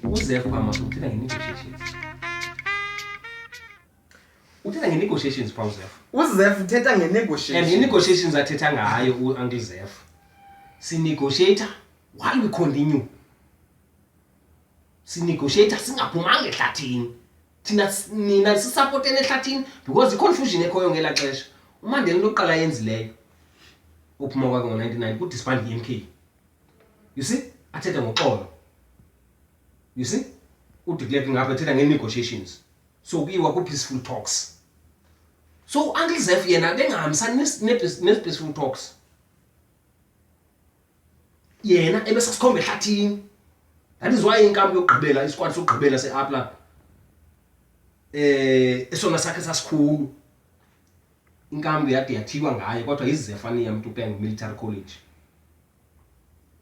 Uzef phambi uthetha nge-negotiations. Uthetha nge-negotiations phambi Uzef. Uzef uthetha nge-negotiations. And i-negotiations athetha ngayo u-Uncle Zef. Si-negotiate while we continue. Si-negotiate singaphumanga ehlathini. Nina sisupportene ehlathini because i-confusion ekhoyo ngela xesha. uMandela into oqala yenzileyo uphuma kwakhe ngo-99 kudisband i-MK. You see? Athetha ngoxolo. You see? uDeclerk ngapha ethetha nge-negotiations. So kuyiwa ku-peaceful talks. So Uncle Zef yena bengahambisani ne-peaceful talks. Yena ebesasikhomba ehlathini. That is why inkampu yokugqibela isquad sokugqibela se-Apla esona sakhe sasikhulu. Inkampu yade yathikwa ngayo kodwa izefani yamTupeng Military College.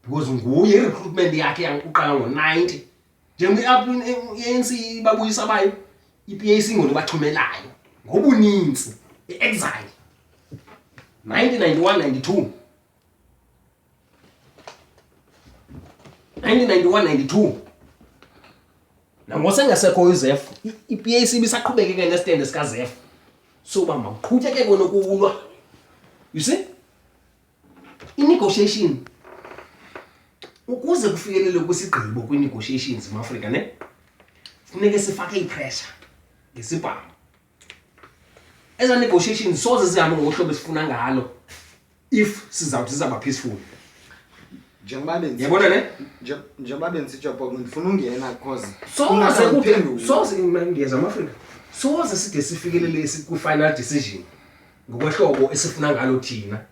Because nguye i-recruitment yakhe yanguqala ngo-90. Njengoba i-Apla ANC babuyisa bayo i-PAC ngone baxhumelayo ngobuninzi e-exile 1991-92 1991-92 nangosengasekho uZef i-PAC bisaqhubekeke nestand sikaZef so bamaqhubekeke konokulwa. You see, i-negotiation ukuze kufikelele kwisigqibo kwi-negotiations eMafrika ne funeke sifake ipressure ngesibhamu. Eza negotiations soze zihambe ngohlobo esifuna ngalo if sizawuthi zizaba peaceful. Yabona ne? Njengoba bensitsho pho ngifuna ungena cause soze ngiyeza eMafrika soze side sifikelele ku-final decision ngokwehlobo esifuna ngalo thina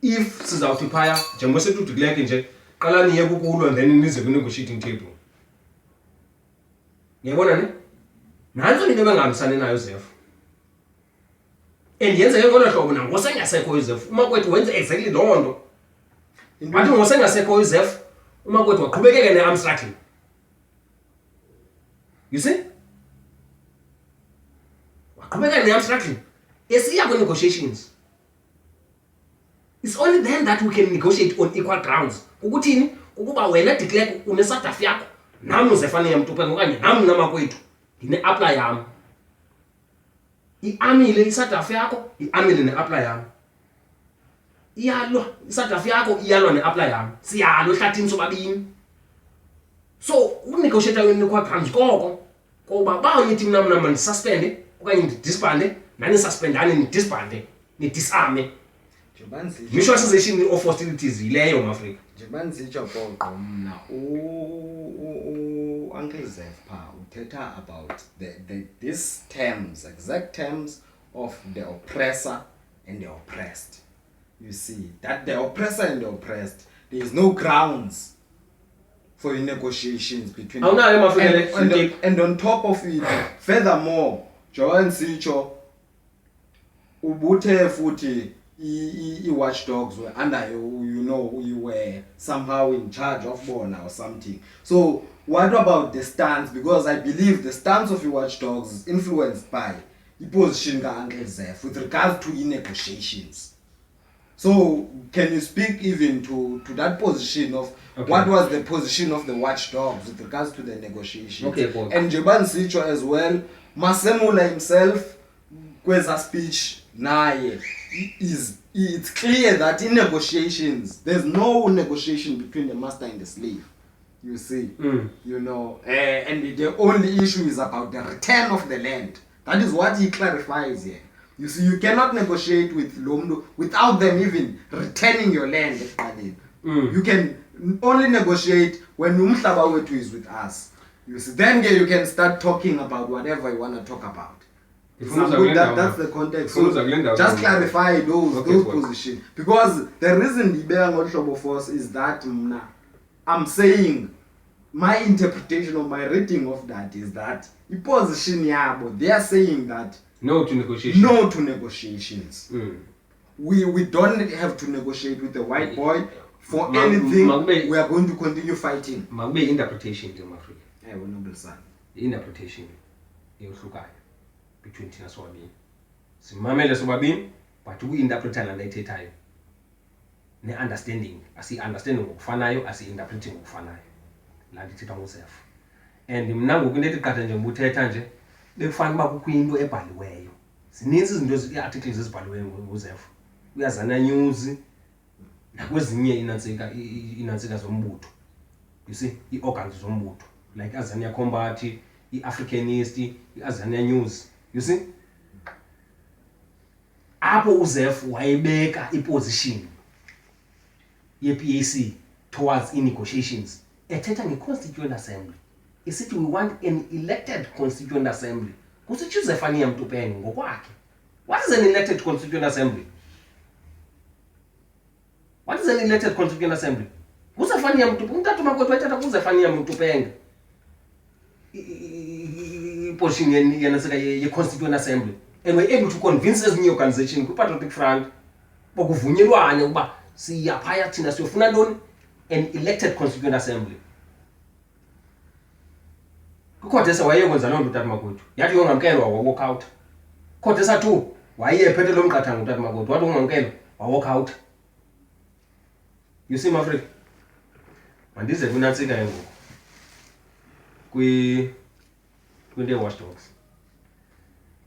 if sizawuthi phaya njengoba sethi uDeclerk nje qala niye kukulwa then nize ku-negotiating table. Ngiyabona ne? Nanso into ebengahambisani nayo Zef. And yenze ngolo hlobo nangosengasekho uZef. Umakwethu wenze exactly loo nto. Bathi ngosengasekho uZef, umakwethu waqhubekeke ne-arm struggling. You see? Waqhubekeke ne-arm struggling. Esiya kwi-negotiations. It's only then that we can negotiate on equal grounds. Ukuthini? Ukuba wena Declerk unesadafu yakho, nami uzefane yamTupeng okanye nami namakwethu ndine-apply yam. I-amile isadafu yakho, i-amile ne-apply yam. Iyalwa isadafu yakho, iyalwa ne-apply yam. Siyalwa ehlathini sobabini. So unegotiate on-equal grounds koko koba bawunithi mna ndisuspende okanye ndidisbande nani suspendane nidisbande nidisarme. Visualization of hostilities yileyo eMafrika. Njengoba ndisitsho poqo mna Uncle Zef pha uthetha about these terms, exact terms of the oppressor and the oppressed. You see that the oppressor and the oppressed, there is no grounds for negotiations between them. And on top of it, furthermore, njengoba ndisitsho ubuthe futhi watchdogs were under you were somehow in charge of Bona or something. So what about the stance? Because I believe the stance of the watchdogs is influenced by the position of Uncle Zef with regards to negotiations. So can you speak even to that position of what was the position of the watchdogs with regards to the negotiations? Okay, cool. And Jeban Sicho as well, Masemula himself, kweza speech naye it's clear that in negotiations there's no negotiation between the master and the slave. You see, and the only issue is about the return of the land. That is what he clarifies here. You see, you cannot negotiate with Lomdo without them even returning your land. You can only negotiate when Umhlaba Wetu is with us. You see, then you can start talking about whatever you want to talk about. That's the context. So just clarify those positions. Because the reason the Beang force is that I'm saying my interpretation of my reading of that is that the position they are saying that no to negotiations. No to negotiations. We don't have to negotiate with the white boy for anything. We are going to continue fighting. Magbe interpretation in Africa. Noble son. Interpretation between thina sobabini simamele sobabini but uyi-interpreta lana ithethayo. ne-understanding, asi-understanding ngokufanayo, asi-interpreting ngokufanayo. La nto ithethwa nguZef. And mna ngoku into ethi qatha nje ngibuthetha nje bekufanele uba kukho into ebhaliweyo. Zininzi izinto ii-articles ezibhaliweyo nguZef. Uyazana news nakwezinye inantsika zombutho. You see, ii-organs zombutho like Azania Combat, i-Africanist, i-Azania News. You see? Apho uZef wayebeka iposition ye-PAC towards i-negotiations. Ethetha nge-Constituent Assembly. Isithi we want an elected Constituent Assembly. Kusitsho uZefania Mtupeng ngokwakhe. What is an elected Constituent Assembly? What is an elected Constituent Assembly? UZefania Mtupeng, umthathu makoti wayethatha kuZefania Mtupeng. I-position ye-Constituent Assembly. And we're able to convince ezinye organization kwi-Patriotic Front bokuvunyelwane ukuba siyaphaya thina siyofuna ntoni an elected Constituent Assembly. Kukhothesa wayekwenza loo nto utata makoti. Yathi yongamkelwa wa-walk out. Khothesa 2 wayephethe lo mqathango utata makoti. Wathi ungamkelwa wa-walk out. You see Mafrika? Mandize kwinantsika ke ngoku. Kwinto ye-watchdogs.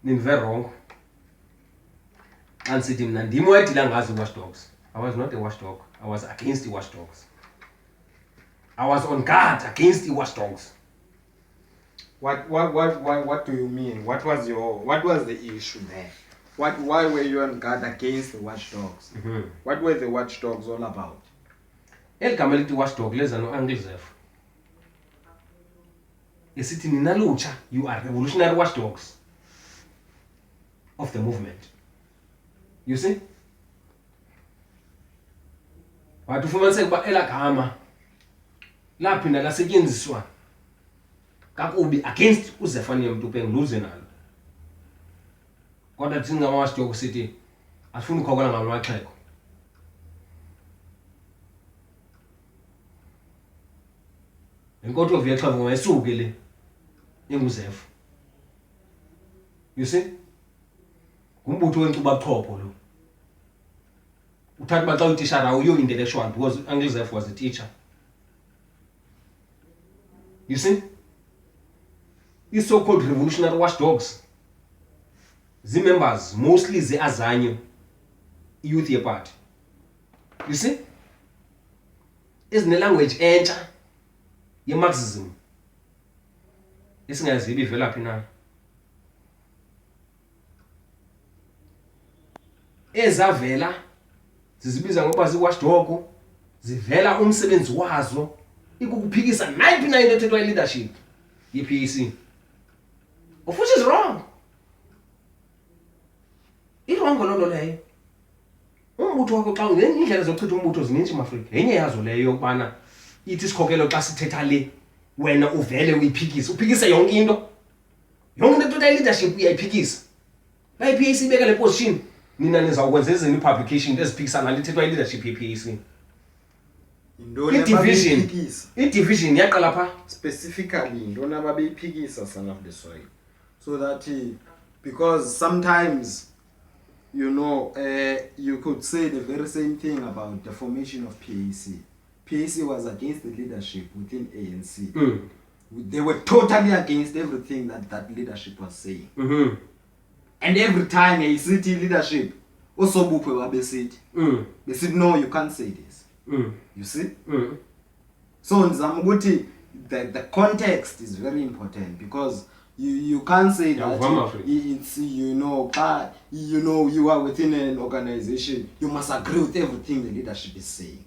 Nindive wrong. And sithi mna ndim wayedila ngazo i-watchdogs. I was not a watchdog. I was against the watchdogs. I was on guard against the watchdogs. What do you mean? What was the issue there? Why were you on guard against the watchdogs? What were the watchdogs all about? El gama lithi watchdog leza no-Uncle Zef. Isithi nina lutsha, you are revolutionary watchdogs of the movement. You see? Wathi ufumaniseka uba ela gama laphinda lasetyenziswa kakubi against uZefania Mtupeng luze nalo. Kodwa thina ngama-watchdog sithi asifuni ukhokola ngamaxhego. Inkothi oViexhava wayesuke le enguZef. You see? Ngumbutho wenkcubabuchopho lo. Uthatha uba xa utishara uyo intellectual because Uncle Zef was a teacher. You see? These so-called revolutionary watchdogs, members mostly ze-Azanyo youth ye-party. You see? Ezine-language entsha ye-Marxism esingayaziyo ivela phi na. Ezavela zizibiza ngoba zii-watchdog, zivela umsebenzi wazo ikukuphikisa nayiphi na into ethethwa yi-leadership ye-PAC. Of which is wrong. Irongo lolo leyo. Umbutho wakho xa indlela zokuchitha umbutho zininzi eAfrika. Yenye yazo leyo yokubana ithi isikhokelo xa sithetha le wena uvele uyiphikise. Uphikise yonke into. Yonke into ethethwa yi-leadership uyayiphikisa. La i-PAC ibeka le position nina nizawukwenza ezinye i-publication eziphikisana lithethwa yi-leadership ye-PAC. I-division yaqala pha. Specifically intoni ababeyiphikisa son of the soil. So that because sometimes you could say the very same thing about the formation of PAC. PAC was against the leadership within ANC. They were totally against everything that leadership was saying. And every time a city leadership also besithi no, you can't say this. You see? So the context is very important because you can't say that it's you are within an organization, you must agree with everything the leadership is saying.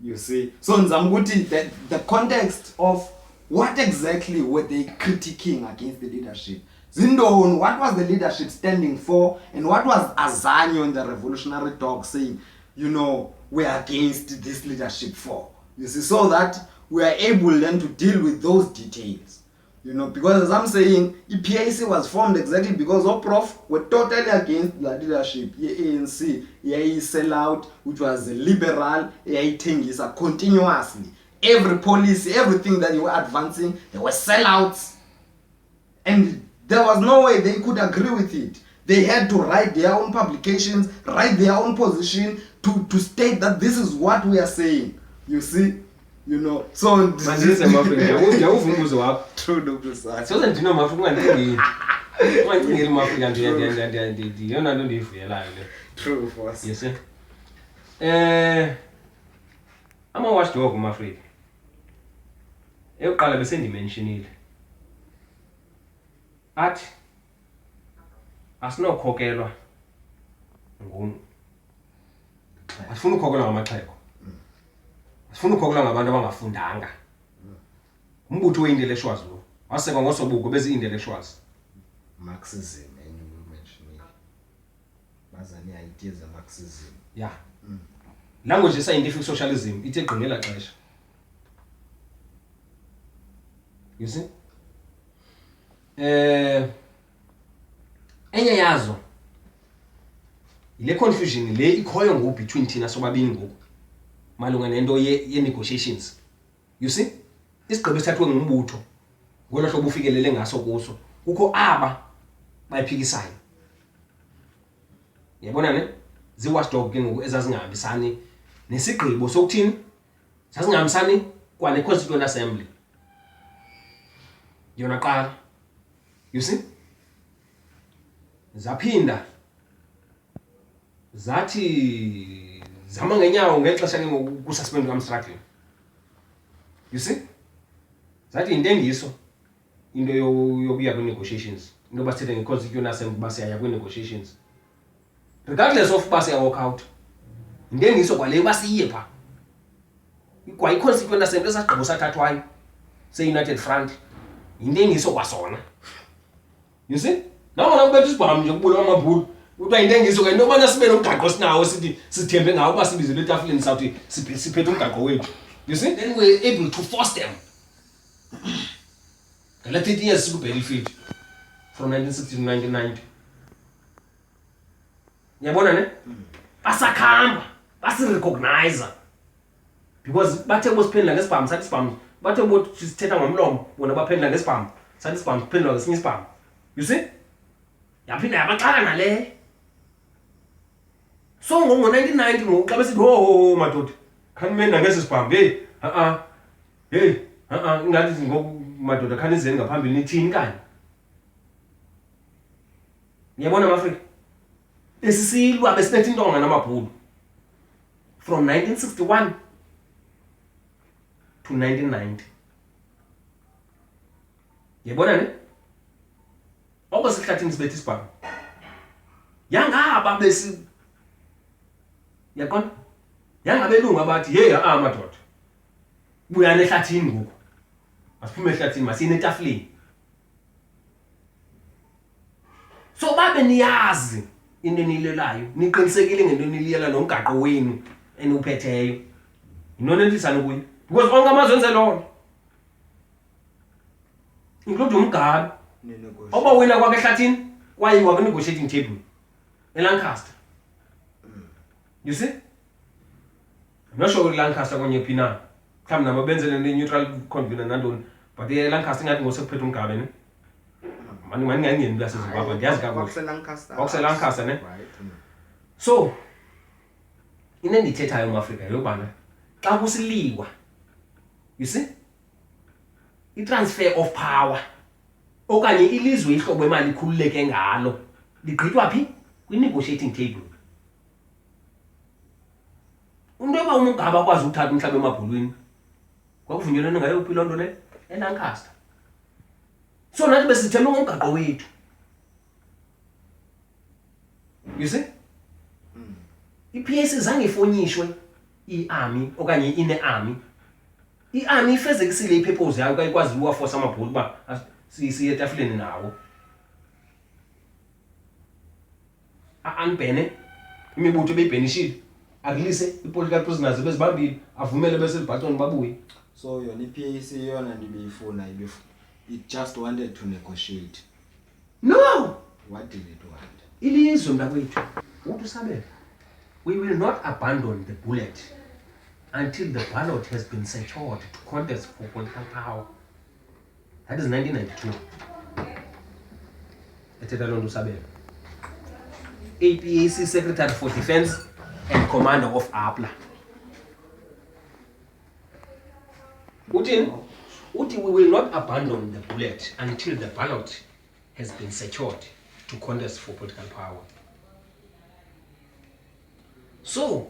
You see? So the context of what exactly were they critiquing against the leadership? Zindon, what was the leadership standing for, and what was Azanyo and the revolutionary talk saying, we are against this leadership for? You see, so that we are able then to deal with those details. Because as I'm saying, PAC was formed exactly because Prof were totally against the leadership. ANC, sellout, which was liberal, thingisa continuously. Every policy, everything that they were advancing, they were sellouts. And there was no way they could agree with it. They had to write their own publications, write their own position to state that this is what we are saying. You see? You know, so Mandize mafika ngiyawuva umbuzo wakho. True Dr. Sir. Soze ndino mafika ungandingeli. Ungandingeli mafika ndi yona nto ndiyivuyelayo le. True for us. Yes. Ama watchdog umAfrika. Eyokuqala bese ndimentionile. Athi asinokhokelwa asifuna ukukhokelwa ngamaxhego. Asifuna ukukhokelwa ngabantu abangafundanga. Umbutho we-intellectuals lo wasekwa ngosobuko bezi intellectuals. Marxism and you mentioned bazani ideas of Marxism. Yeah. Language scientific socialism ithe gqinela xesha. You see? Enye yazo ile confusion le ikhoyo ngo between thina sobabini ngoku malunga nento ye negotiations. You see? Isigqibo esithathwe ngumbutho ngolo hlobo ufikelele ngaso kuso kukho aba bayiphikisayo. Yabona ne? Ziwatchdog ke ngoku ezazingahambisani nesigqibo sokuthini? Zazingahambisani kwale Constituent Assembly. Yona qala. You see? Zaphinda zathi zama ngenyawo ngexesha ke ngokususpend kwamstruggling. You see? Zathi intengiso into yokuya kwi-negotiations. Into basithethe nge-Constituent Assembly basiyaya kwi-negotiations. Regardless of basiya walk out. Intengiso kwale basiye pha. Kwa i-Constituent Assembly esagqibo sathathwayo se-United Front. Intengiso kwasona. You see? Nangona ubethe isibhamu nje kubula amabhulu. Utwa intengiso ke into bana sibe nomgaqo sinawo sithi sithembe ngawo ba sibizele etafuleni sawuthi siphethe umgaqo wethu. You see? Then we're able to force them. Ngala 30 years sikubhenefield from 1960 to 1990. Yabona ne? Basakhamba, basirecognize. Because bathe bosiphendula ngesibhamu sathi isibhamu, bathe bothi sithetha ngomlomo, bona baphendula ngesibhamu, sathi isibhamu siphendula ngesinye isibhamu. You see? Yaphinda yabaxaka nale. So ngo-1990 ngoku xa besithi ho madoda khanimenda ngesi sibhamu ingathi ngoku madoda khanizeni ngaphambili nithini kanye. Ngiyabona mafrika esisilwa besinethe intonga namabhulu from 1961 to 1990. Ngiyabona ne? Oko sihlathini sibethe isibhamu. Yangaba besi yakona yangabelungu abathi madoda buyana ehlathini ngoku asiphume ehlathini masine etafuleni. So babe niyazi into enilelayo niqinisekile ngento eniliyela nomgaqo wenu enuphetheyo inona entisana kuyo because onke amazwe enze lona include umgabi oba wena kwakhe ehlathini kwayiwa kwi-negotiating table eLancaster. You see? I'm not sure Lancaster kwenye phina mhlawumbe nabo benzele neutral convener nandoni but eLancaster ngathi ngosekuphethe umgabe ne mani ngangeni la seZimbabwe ndiyazi kakhulu kwakuseLancaster ne. So inendithethayo eAfrika yobana xa kusiliwa, you see, i-transfer of power okanye ilizwe ihlobo imali ikhululeke ngalo ligqitywa phi kwi-negotiating table. Umuntu eba umgaba akwazi ukuthatha umhlaba emabhulwini kwakuvunyelwana ngayo uphi lonto le eLancaster. So nathi besithembe ngomgaqo wethu. You see? I-PAC zange ifonyishwe i-army okanye ine-army. I-army ifezekisile ipurpose yayo kayikwazi uwaforce amabhulu ba siye etafuleni nawo. Anibhene imibutho beyibhenishile akulise i-political prisoners bezibambile avumele bese libhathoni babuye. So yona i-PAC yona ndibeyifuna it just wanted to negotiate. No, What did it want? ilizwe mntakwethu uthi usabela we will not abandon the bullet until the ballot has been secured to contest for political power. That is 1992. Ethetha loo nto usabela. APAC Secretary for Defense and Commander of APLA. Uti, we will not abandon the bullet until the ballot has been secured to contest for political power. So,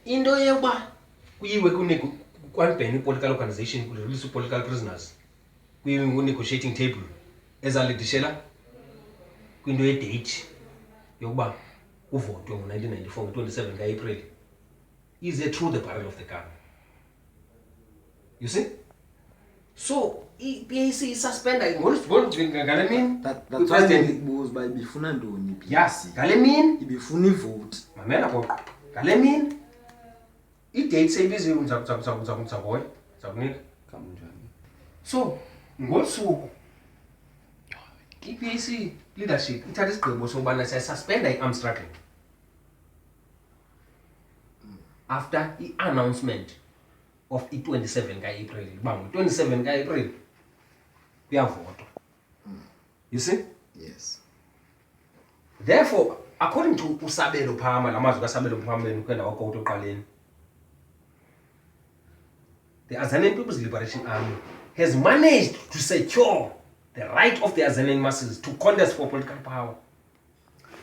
into yokuba kuyiwe kwanibhena i-political organization kurelease political prisoners kwi-negotiating table ezalidishela kwinto yedate yokuba uvotwe ngo-1994 nge-27 ka-April is through the barrel of the gun. You see? So, i-PAC suspenda ngale mini That's why ndibuza uba ibifuna ntoni i-PAC. yes, ngale mini Ibifuna ivote. mamela poqo ngale mini i-date seyibiziwe ndizakuhoya ndizakunika. So ngosuku i-PAC leadership ithatha isigqibo sokubana siyasuspenda i-armed struggling after i-announcement of i-27 ka-April uba ngo-27 ka-April kuyavotwa. You see? Yes. Therefore, according to Usabelo Phama, la mazwi kaSabelo Phama kwenda wakho oqaleni, the Azanian People's Liberation Army has managed to secure the right of the Azanian masses to contest for political power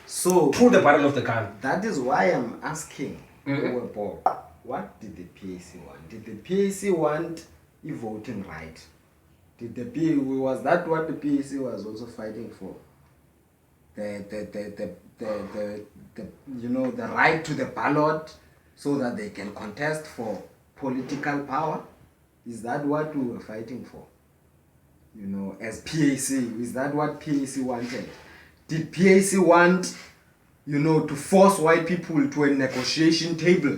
So through the barrel of the gun. that is why I'm asking Mhm. Bob, what did the PAC want? Did the PAC want a voting right? Was that what the PAC was also fighting for? The the right to the ballot so that they can contest for political power? Is that what we were fighting for? As PAC, is that what PAC wanted? Did PAC want, to force white people to a negotiation table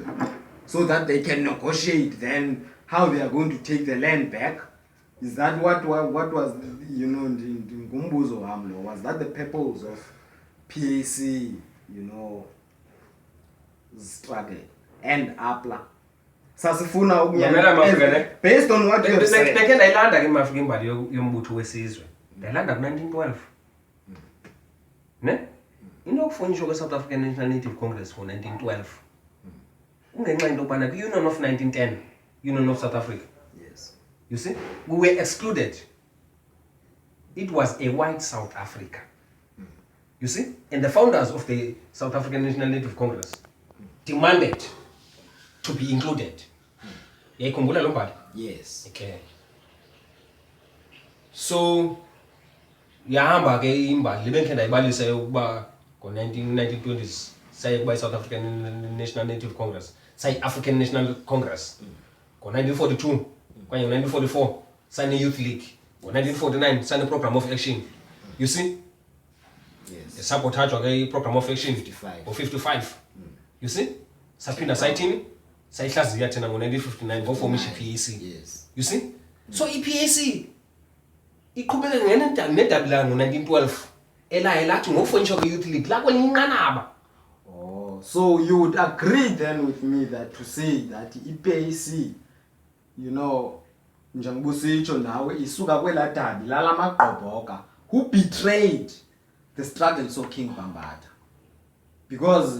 so that they can negotiate then how they are going to take the land back? Is that what was, ngumbuzo wami lo, was that the purpose of PAC, struggle and APLA? Sasifuna based on what you have said. Ndeke ndayilanda ke mafika imbali yombutho wesizwe. Ndayilanda ku-1912. Ne? Into yokufunjwa kwe-South African National Native Congress ngo-1912. Kungenxa into yokubana kwi-Union of 1910, Union of South Africa. Yes. You see? We were excluded. It was a white South Africa. You see? And the founders of the South African National Native Congress demanded to be included. Yayikhumbula lo mbali? Yes. Okay. So yahamba ke imbali libenke ndayibalisa yokuba ngo-1920s saye kuba i-South African National Native Congress, sayi-African National Congress. Ngo-1942 kanye ngo-1944 sane-Youth League. Ngo-1949 sane-Program of Action. You see? Yes. Sabotagwa ke i-Program of Action 55. ngo-55. You see? Saphinda sayithini? Sayihlaziya thina ngo-1959 ngo-formation PAC. Yes. You see? So i-PAC iqhubeke nedabula ngo-1912 elaye lathi ngokufonishwa kwe-Youth League lakwelinye inqanaba. Oh, so you would agree then with me that to say that i-PAC, njengoba usitsho nawe isuka kwela dabi lala magqobhoka who betrayed the struggles of King Bambata, because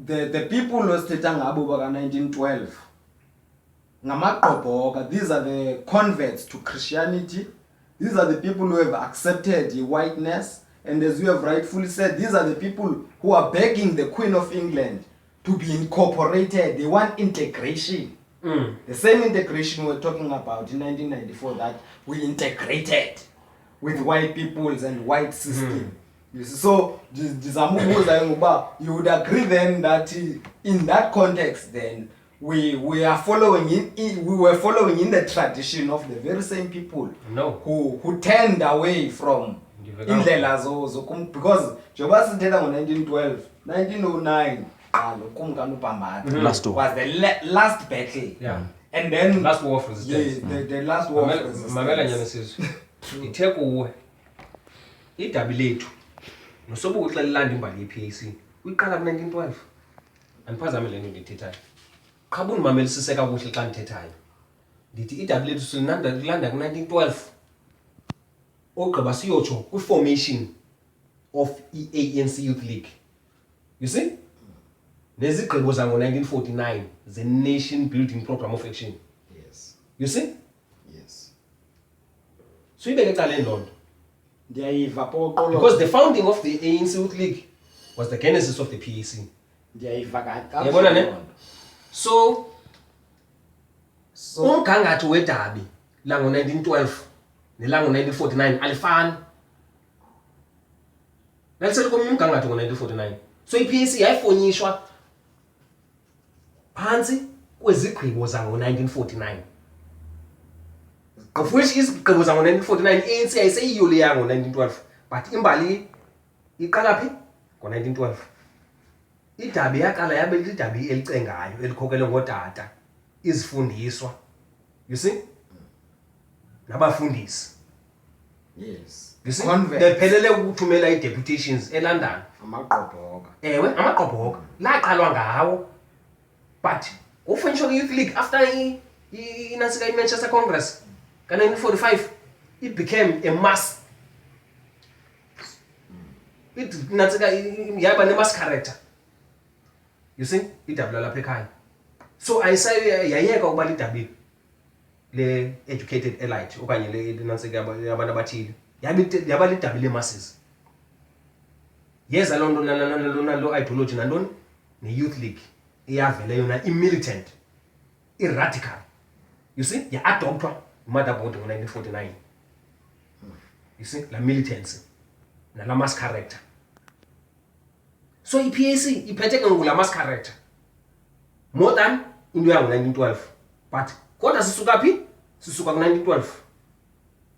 the people osithetha ngabo baka 1912 ngamagqobhoka. These are the converts to Christianity. These are the people who have accepted whiteness, and as you have rightfully said, these are the people who are begging the Queen of England to be incorporated. They want integration. The same integration we're talking about in 1994 that we integrated with white peoples and white system. You see, so you would agree then that in that context then we were following in the tradition of the very same people who turned away from indlela because njengoba sithetha ngo-1912 1909 was the last battle. Yeah. And then Last war of resistance. yes, the last war of Mamela resistance. nyana sizwe. Ithe kuwe idabi lethu nosobuku xa lilanda imbali ye-PAC uyiqala ku-1912. Andiphazame le nto ndiyithethayo. Qhabuni mamelisise kakuhle xa ndithethayo. Ndithi idabi lethu sililanda ku-1912. Ogqiba siyotsho kwi-formation of ANC Youth League. You see? Nezigqibo zango-1949, the Nation Building Program of Action. Yes. You see? Yes. So you better learn. Because the founding of the ANC Youth League was the genesis of the PAC. So umgangatho wedabi lango-1912 nelango-1949 alifani. Nalisele komnye umgangatho ngo-1949. So i-PAC yayifonyishwa phansi kwezigqibo zango-1949. Of which izigqibo zango-1949 i-ANC yayiseyiyo leya ngo-1912, but imbali iqala phi? Ngo-1912. Idabi yaqala yabe lidabi elicengayo elikhokhelwe ngootata, izifundiswa, you see, nabafundisi. Yes. You see, bephelele ukuthumela i-deputations eLondon. Amaqobhoka. Ewe, amaqobhoka laqalwa ngawo, but ufonyishwa kwi-Youth League after inantsika i-Manchester Congress ka-1945, it became a mass. It nantsika yaba ne-mass character. You see, idabi lalapha ekhaya. So ayisayayeka ukuba lidabi le-educated elite okanye le-nantsika abantu abathile. Yaba lidabi le-masses. Yeza loo nto nalo ideology nantoni ne-Youth League iyavele yona i-militant, i-radical. You see, ya-adoptwa uMadabode ngo-1949. You see, la militancy nala mass character. So i-PAC iphethe ke ngoku la mass character more than into yango-1912, but kodwa sisuka phi? Sisuka ku-1912.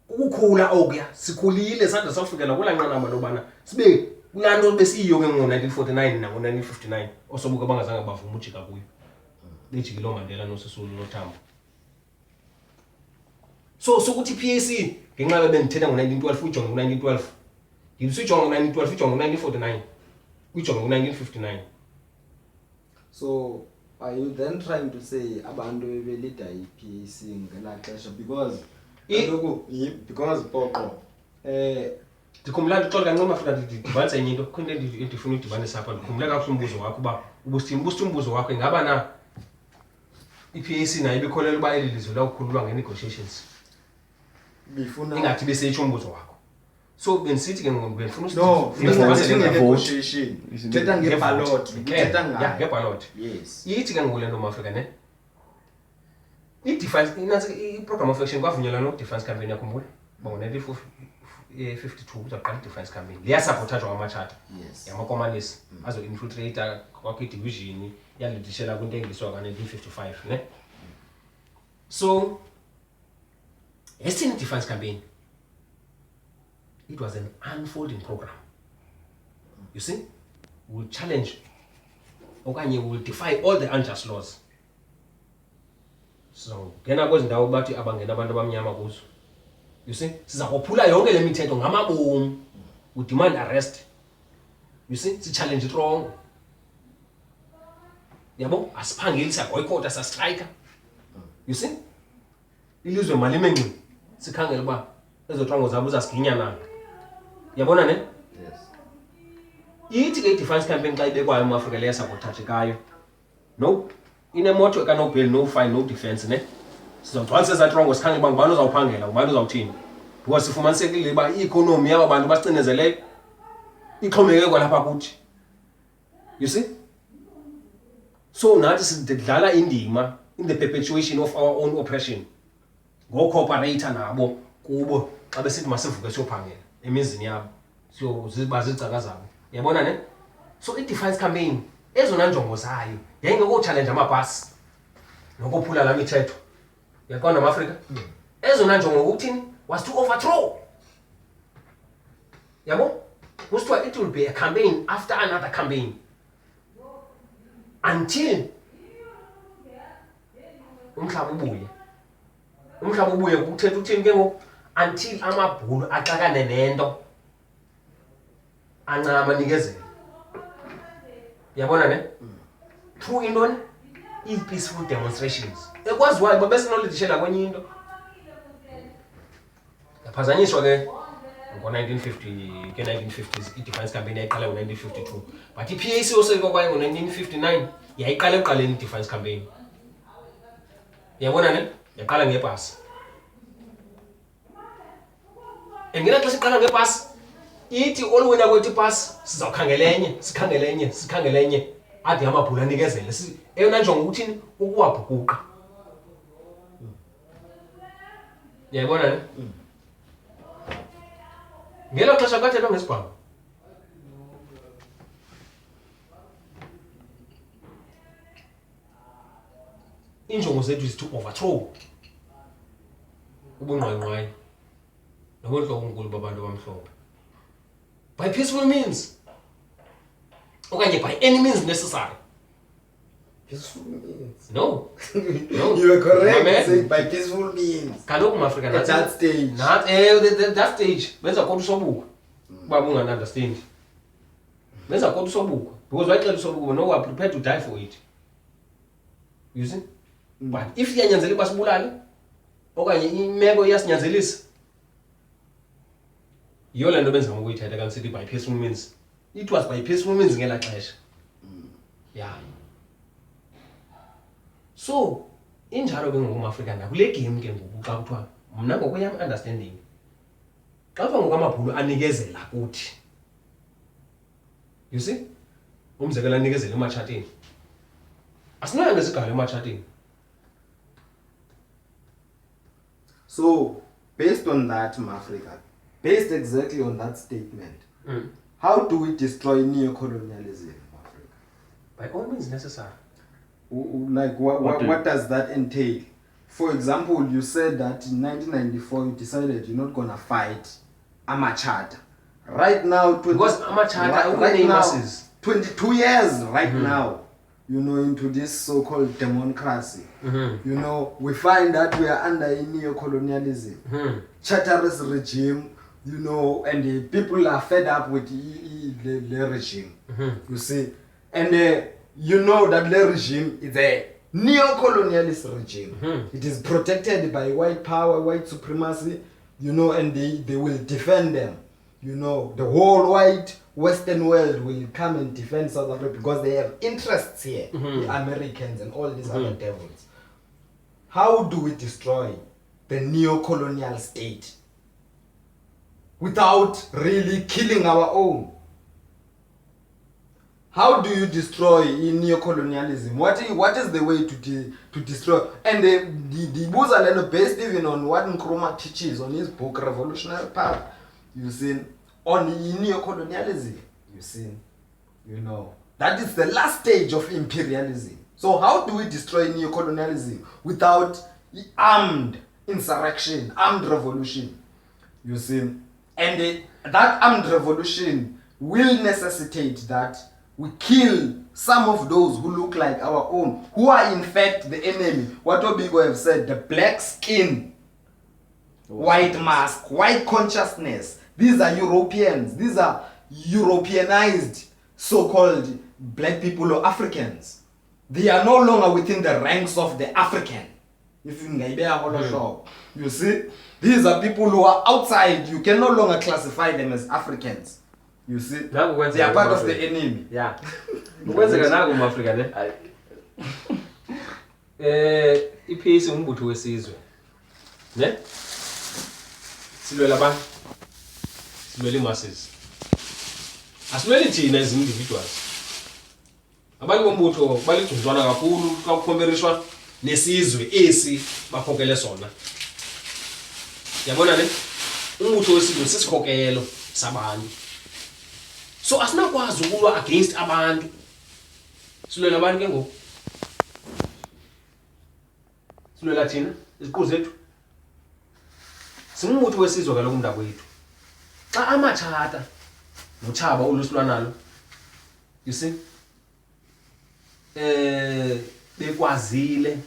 Ukukhula okuya sikhulile sade safikela kula nqanaba lobana sibe kulaa nto besiyiyo ke ngo-1949 nango-1959 osobuka bangazange bavuma ujika kuyo, bejikile oMandela noSisulu noTambo. So sokuthi i-PAC ngenxa bebendithetha ngo-1912 ujonge ku-1912, ngisuyijonga ngo-1912 ujonge ngo-1949 ujonge ngo-1959. So are you then trying to say abantu bebelida i-PAC ngelaa xesha because poqo ndikhumbula ndixola kancema futhi ndidibanisa enye into khona endifuna udibanisa apha. Ndikhumbula kakuhle umbuzo wakho uba ubusithe umbuzo wakho ingaba na i-PAC nayo ibikholelwa uba eli lizwe lawukhululwa nge-negotiations ingathi beseyitsho umbuzo wakho. So bendisithi ke ngoku bendifuna negotiation thetha ngeballot ngeballot. Yes. Ithi ke ngoku le nto maAfrika ne i-program of action kwavunyelwa no-defense campaign yakhumbula ngo-1952 uzaqala i-defense campaign liyasapothatshwa ngamatshata yamakomanisi azo-infiltrata kwakwi-division yalidishela kwinto engliswa ka-1955 ne. So yasithini i-defense campaign? It was an unfolding program. You see, we'll challenge okanye we'll defy all the unjust laws. So ngena kwezi ndawo bathi abangena abantu abamnyama kuzo. You see, siza kuphula yonke le mithetho ngamabomu. We demand arrest. You see, si challenge it wrong. Yabo, asiphangeli siya boycott sa strike. You see? Ilizwe malime ngci. Sikhangela uba ezotrango zabo uzasiginya na. Yabona ne? Yes. Ithi ke defense campaign xa ibekwayo eMafrika leya sabotage kayo. No. Inemoto eka no bail, no fine, no defense ne. Sizogcwalisa zatrongo sikhangela uba ngubani uzawuphangela, ngubani uzawuthini. Because sifumanisekile uba i-economy yaba bantu basicinezeleyo ixhomekeke kwalapha kuthi. You see? So nathi sidlala indima in the perpetuation of our own oppression. Ngo-cooperator nabo kubo xa besithi masivuke siyophangela emizini yabo siyoziba zicaka zabo. Yabona ne? So i-defense campaign ezona njongo zayo yayingekuchallenge amabhasi nokuphula la mithetho. Yaqonda amaAfrika? Ezona njongo ukuthini? Was to overthrow. Yabo? Kusithiwa it will be a campaign after another campaign until umhlaba ubuye. Umhlaba ubuye kuthetha uthini ke ngoku? Until amabhulu axakane nento ancama nikezela. Yabona ne? Through intoni? I-peaceful demonstrations. Ekwaziwayo babesinolidishela kwenye into. Yaphazanyiswa ke ngo-1950 ke-1950s i-defiance campaign yayiqala ngo-1952 but i-PAC osekwa kwayo ngo-1959 yayiqala ekuqaleni i-defiance campaign. Yabona ne? Yaqala ngebhasi. Ngela xesha iqala ngebhasi ithi olwena kwethu ibhasi sikhangele enye ade amabhulu anikezele eyona njongo ukuthini ukuwabhukuqa. Yayibona ne? Ngelo xesha kwathethwa ngesibhamu. Injongo zethu is to overthrow ubungqwayngqwayi nobundlobongulu babantu abamhlophe by peaceful means okanye by any means necessary. Peaceful means. No. You are correct. Say by peaceful means. Kaloku Africa at that stage. That stage benza kodwa usobuka. Baba ungana understand. Benza kodwa usobuka because wayixela usobuka no we are prepared to die for it. You see? But if iyanyanzela basibulale okanye imeko iyasinyanzelisa yiyo le nto benza ngokuyithetha kanti by peaceful means. It was by peaceful means ngela xesha. Yeah. So injalo ke ngokumaAfrika nakule game ke ngoku xa kuthiwa mna ngokweyam understanding xa kuthiwa ngokwamabhulu anikezela kuthi, you see, umzekelo anikezela ematshatini asinanga sigalo ematshatini. So based on that, Africa, based exactly on that statement, how do we destroy neo-colonialism in Africa? By all means necessary. Like what does that entail? For example, you said that in 1994 you decided you're not gonna fight Amachata. Right now, because Amachata right now, 22 years right now, you know, into this so-called democracy. You know, we find that we are under a neo-colonialism, Charterist regime. You know, and the people are fed up with the regime. You see, and you know that the regime is a neo-colonialist regime. It is protected by white power, white supremacy, you know, and they will defend them. You know, the whole white Western world will come and defend South Africa because they have interests here, the Americans and all these other devils. How do we destroy the neo-colonial state without really killing our own? How do you destroy neo-colonialism? What is the way to destroy? And the Buzaleno based even on what Nkrumah teaches on his book Revolutionary Path, you see, on neo-colonialism, you see, you know, that is the last stage of imperialism. So how do we destroy neo-colonialism without armed insurrection, armed revolution? You see, and that armed revolution will necessitate that we kill some of those who look like our own, who are in fact the enemy. What Obigo have said, the black skin, white mask, white consciousness. These are Europeans. These are Europeanized so-called black people or Africans. They are no longer within the ranks of the African. If you see, these are people who are outside. You can no longer classify them as Africans. You see, they are part of the enemy. Yeah. Kwenzeka naku muAfrika ne. IPAC umbutho wesizwe. Ne? Silwela abantu. Silwela masses. Asilweli thina as individuals. Abantu bombutho baligcuzwana kakhulu xa kukhomberishwa nesizwe esi bakhokele sona. Yabona ne? Umbutho wesizwe sisikhokelo sabantu. So asinakwazi ukulwa against abantu. Silwela abantu ke ngoku. Silwela thina iziqu zethu. Singumuntu wesizwe kaloku umntakwethu. Xa amachata nochaba olusilwanalo. You see? Bekwazile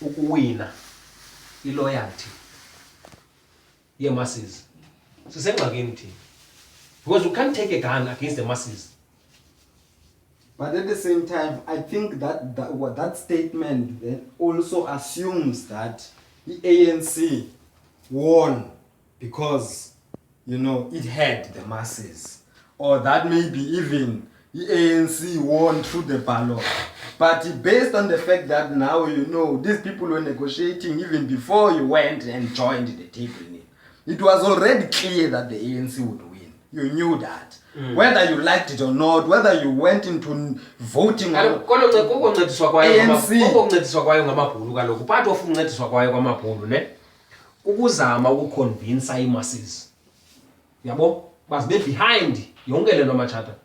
ukuwina iloyalty ye-masses. Sisengxakini thina. Because you can't take a gun against the masses. But at the same time, I think that statement then also assumes that the ANC won because it had the masses, or that maybe even the ANC won through the ballot. But based on the fact that now, these people were negotiating even before you went and joined the table, it was already clear that the ANC would win. You knew that. Whether you liked it or not, whether you went into voting on ukuncediswa kwayo ngamabhulu kaloku part of ukuncediswa kwayo kwamabhulu ukuzama ukuconvince imasses, yabo bazibe behind yonke le nto amatshata.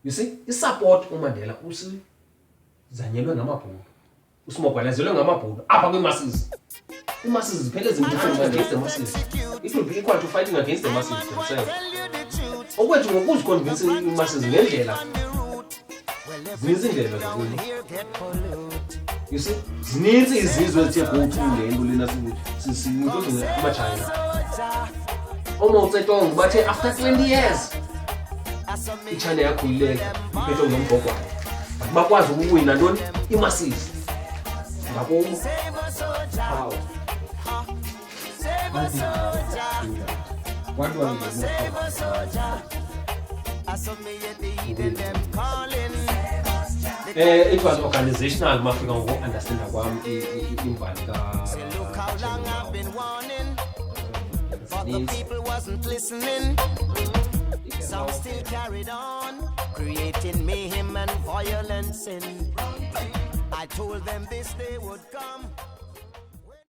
You see, isupport uMandela usizanyelwe ngamabhulu, usimobilizelwe ngamabhulu apha kwimasses. Imasses ziphele zimdefending against the masses. It will be equal to fighting against the masses themselves. Okwethu ngokuziconvince imasses ngendlela, zininzi iindlela zokuyo. You see, zininzi izizwe ezithe go-through le nto lena amachina. Omao Tse-tung bathe after 20 years iChina yakhululeka iphethwe ngomgogwana, but bakwazi ukuwina ntoni imasses ngakubo. What was it was organizational mafika ngoku-understand kwam imbali people wasn't listening. Some still carried on, creating mayhem and violence. I told them this day would come.